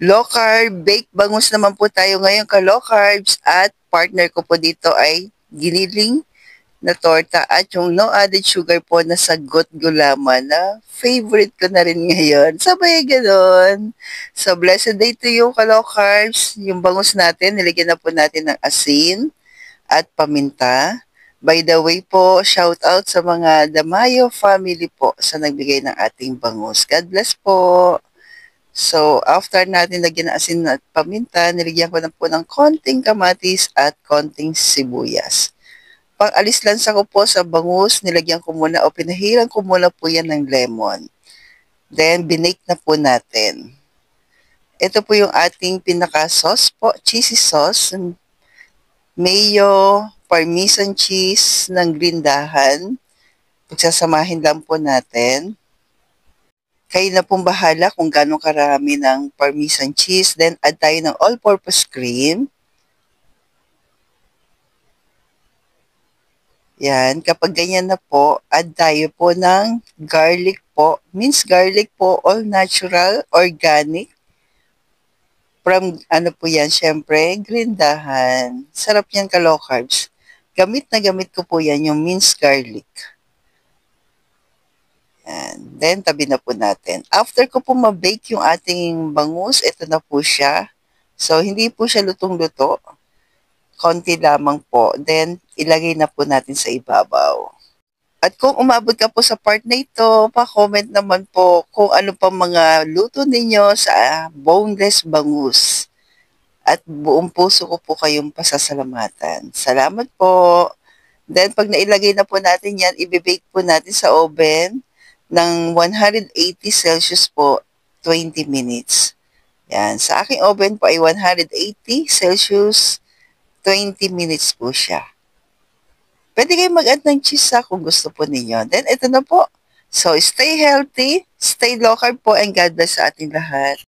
Low carb, baked bangus naman po tayo ngayon ka-low carbs at partner ko po dito ay giniling na torta at yung no added sugar po na sagot gulaman na favorite ko na rin ngayon. Sabay ganon. So, blessed day to you, ka-low carbs. Yung bangus natin, nilagyan na po natin ng asin at paminta. By the way po, shout out sa mga Damayo family po sa nagbigay ng ating bangus. God bless po. So, after natin lagyan ng asin at paminta, nilagyan ko na po ng konting kamatis at konting sibuyas. Pang-alis lansa ko po sa bangus, nilagyan ko muna o pinahiran ko muna po yan ng lemon. Then, binake na po natin. Ito po yung ating pinaka-sauce po, cheesy sauce, mayo, parmesan cheese ng grindahan. Pagsasamahin lang po natin. Kayo na pong bahala kung gano'ng karami ng parmesan cheese. Then, add tayo ng all-purpose cream. Yan. Kapag ganyan na po, add tayo po ng garlic po. Minced garlic po, all natural, organic. From, ano po yan, syempre, grindahan. Sarap yan ka-low carbs. Gamit na gamit ko po yan, yung minced garlic. And then, tabi na po natin. After ko po ma-bake yung ating bangus, ito na po siya. So, hindi po siya lutong-luto. Konti lamang po. Then, ilagay na po natin sa ibabaw. At kung umabot ka po sa part na ito, pa-comment naman po kung ano pa mga luto ninyo sa boneless bangus. At buong puso ko po kayong pasasalamatan. Salamat po. Then, pag nailagay na po natin yan, ibibake po natin sa oven ng 180 Celsius po, 20 minutes. Yan. Sa aking oven po ay 180 Celsius, 20 minutes po siya. Pwede kayong mag-add ng cheese kung gusto po ninyo. Then, ito na po. So, stay healthy, stay low carb po, and God bless sa ating lahat.